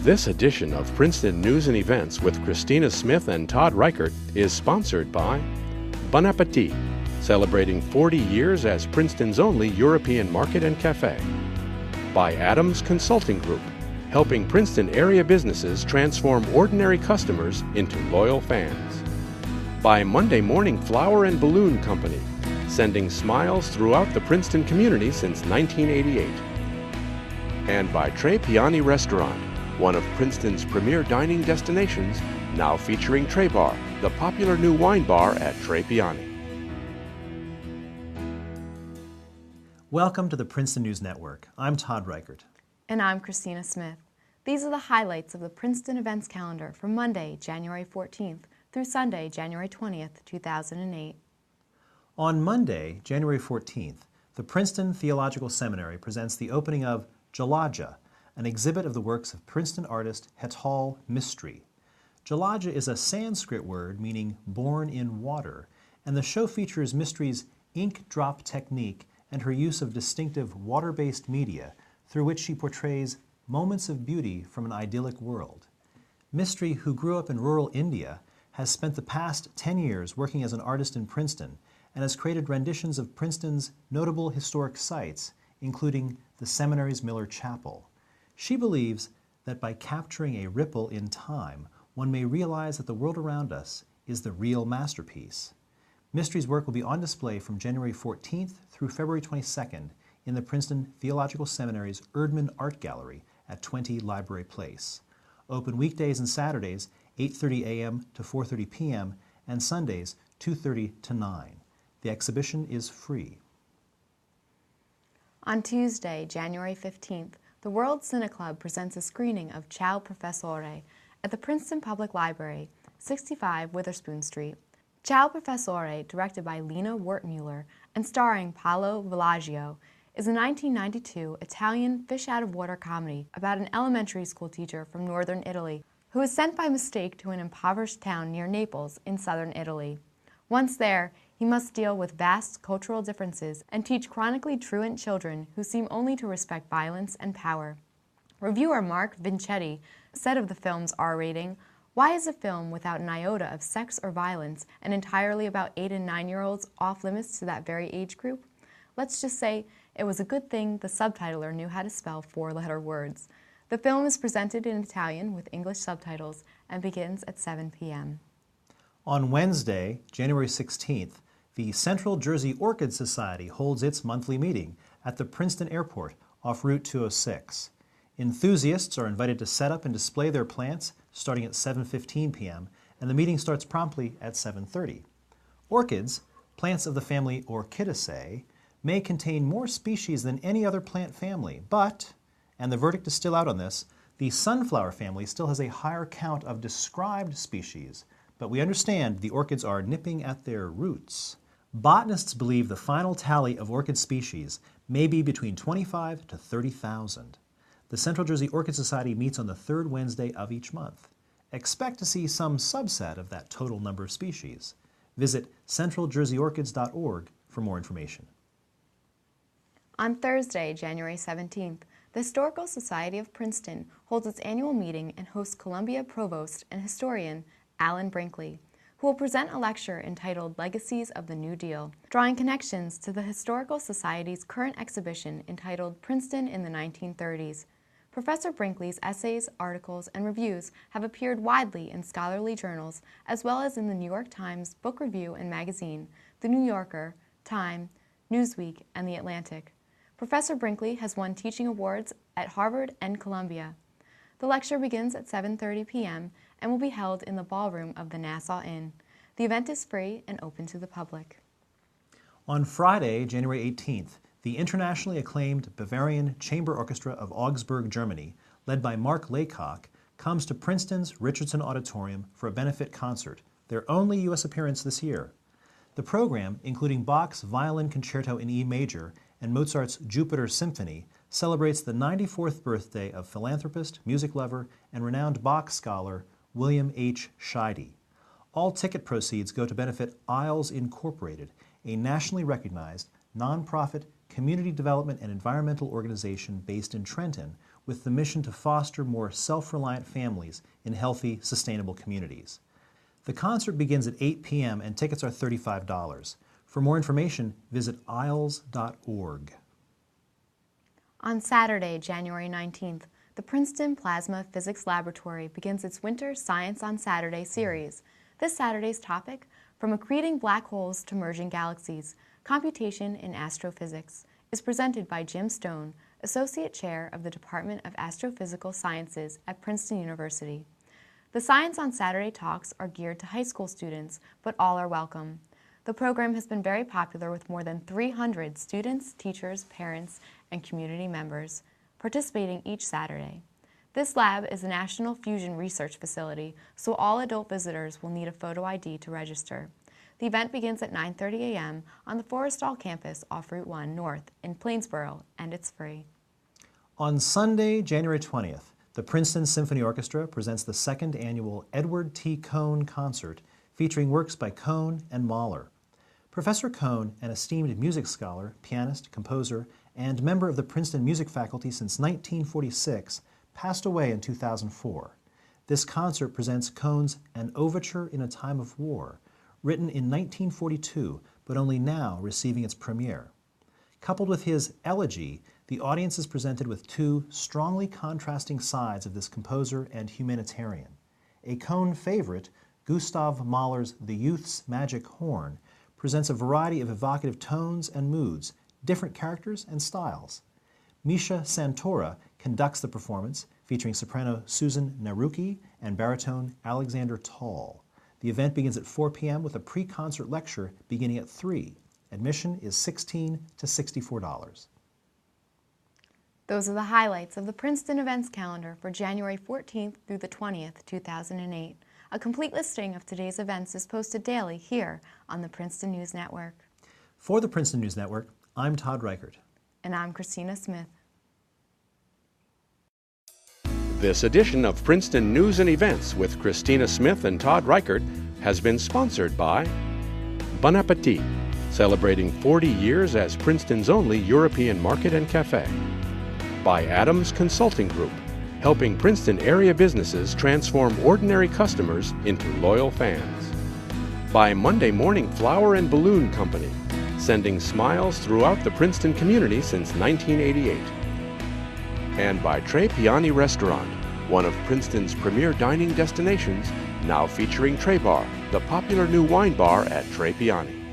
This edition of Princeton News and Events with Christina Smith and Todd Reichert is sponsored by Bon Appetit, celebrating 40 years as Princeton's only European market and cafe. By Adams Consulting Group, helping Princeton area businesses transform ordinary customers into loyal fans. By Monday Morning Flower and Balloon Company, sending smiles throughout the Princeton community since 1988. And by Tre Piani Restaurant, one of Princeton's premier dining destinations, now featuring Tre Bar, the popular new wine bar at Tre Piani. Welcome to the Princeton News Network. I'm Todd Reichert. And I'm Christina Smith. These are the highlights of the Princeton events calendar for Monday, January 14th through Sunday, January 20th, 2008. On Monday, January 14th, the Princeton Theological Seminary presents the opening of Jalaja, an exhibit of the works of Princeton artist Hetal Mistry. Jalaja is a Sanskrit word meaning born in water, and the show features Mistry's ink drop technique and her use of distinctive water-based media through which she portrays moments of beauty from an idyllic world. Mistry, who grew up in rural India, has spent the past 10 years working as an artist in Princeton and has created renditions of Princeton's notable historic sites, including the seminary's Miller Chapel. She believes that by capturing a ripple in time, one may realize that the world around us is the real masterpiece. Mistry's work will be on display from January 14th through February 22nd in the Princeton Theological Seminary's Erdman Art Gallery at 20 Library Place. Open weekdays and Saturdays, 8:30 a.m. to 4:30 p.m., and Sundays, 2:30 to 9. The exhibition is free. On Tuesday, January 15th, the World Cine Club presents a screening of Ciao Professore at the Princeton Public Library, 65 Witherspoon Street. Ciao Professore, directed by Lena Wertmuller and starring Paolo Villaggio, is a 1992 Italian fish-out-of-water comedy about an elementary school teacher from northern Italy who is sent by mistake to an impoverished town near Naples in southern Italy. Once there, he must deal with vast cultural differences and teach chronically truant children who seem only to respect violence and power. Reviewer Mark Vincetti said of the film's R rating, "Why is a film without an iota of sex or violence and entirely about 8- and 9-year-olds off limits to that very age group? Let's just say it was a good thing the subtitler knew how to spell 4-letter words." The film is presented in Italian with English subtitles and begins at 7 p.m. On Wednesday, January 16th, the Central Jersey Orchid Society holds its monthly meeting at the Princeton Airport off Route 206. Enthusiasts are invited to set up and display their plants starting at 7:15 p.m., and the meeting starts promptly at 7:30. Orchids, plants of the family Orchidaceae, may contain more species than any other plant family, but, and the verdict is still out on this, the sunflower family still has a higher count of described species, but we understand the orchids are nipping at their roots. Botanists believe the final tally of orchid species may be between 25 to 30,000. The Central Jersey Orchid Society meets on the third Wednesday of each month. Expect to see some subset of that total number of species. Visit centraljerseyorchids.org for more information. On Thursday, January 17th, the Historical Society of Princeton holds its annual meeting and hosts Columbia Provost and historian Alan Brinkley, who will present a lecture entitled Legacies of the New Deal, drawing connections to the Historical Society's current exhibition entitled Princeton in the 1930s. Professor Brinkley's essays, articles, and reviews have appeared widely in scholarly journals, as well as in the New York Times Book Review and Magazine, The New Yorker, Time, Newsweek, and The Atlantic. Professor Brinkley has won teaching awards at Harvard and Columbia. The lecture begins at 7:30 p.m. and will be held in the ballroom of the Nassau Inn. The event is free and open to the public. On Friday, January 18th, the internationally acclaimed Bavarian Chamber Orchestra of Augsburg, Germany, led by Mark Laycock, comes to Princeton's Richardson Auditorium for a benefit concert, their only U.S. appearance this year. The program, including Bach's Violin Concerto in E major and Mozart's Jupiter Symphony, celebrates the 94th birthday of philanthropist, music lover, and renowned Bach scholar William H. Scheide. All ticket proceeds go to benefit Isles Incorporated, a nationally recognized nonprofit community development and environmental organization based in Trenton, with the mission to foster more self-reliant families in healthy, sustainable communities. The concert begins at 8 p.m. and tickets are $35. For more information, visit aisles.org. On Saturday, January 19th, the Princeton Plasma Physics Laboratory begins its Winter Science on Saturday series. This Saturday's topic, From Accreting Black Holes to Merging Galaxies, Computation in Astrophysics, is presented by Jim Stone, Associate Chair of the Department of Astrophysical Sciences at Princeton University. The Science on Saturday talks are geared to high school students, but all are welcome. The program has been very popular with more than 300 students, teachers, parents, and community members participating each Saturday. This lab is a National Fusion Research Facility, so all adult visitors will need a photo ID to register. The event begins at 9:30 a.m. on the Forrestal campus off Route 1 North in Plainsboro, and it's free. On Sunday, January 20th, the Princeton Symphony Orchestra presents the second annual Edward T. Cohn Concert featuring works by Cohn and Mahler. Professor Cohn, an esteemed music scholar, pianist, composer, and member of the Princeton music faculty since 1946, passed away in 2004. This concert presents Cohn's An Overture in a Time of War, written in 1942, but only now receiving its premiere. Coupled with his elegy, the audience is presented with two strongly contrasting sides of this composer and humanitarian. A Cohn favorite, Gustav Mahler's The Youth's Magic Horn, presents a variety of evocative tones and moods, different characters and styles. Misha Santora conducts the performance, featuring soprano Susan Naruki and baritone Alexander Tall. The event begins at 4 p.m. with a pre-concert lecture beginning at 3. Admission is $16 to $64. Those are the highlights of the Princeton events calendar for January 14th through the 20th, 2008. A complete listing of today's events is posted daily here on the Princeton News Network. For the Princeton News Network, I'm Todd Reichert. And I'm Christina Smith. This edition of Princeton News and Events with Christina Smith and Todd Reichert has been sponsored by Bon Appetit, celebrating 40 years as Princeton's only European market and cafe. By Adams Consulting Group, helping Princeton area businesses transform ordinary customers into loyal fans. By Monday Morning Flower and Balloon Company, sending smiles throughout the Princeton community since 1988. And by Tre Piani Restaurant, one of Princeton's premier dining destinations, now featuring Tre Bar, the popular new wine bar at Tre Piani.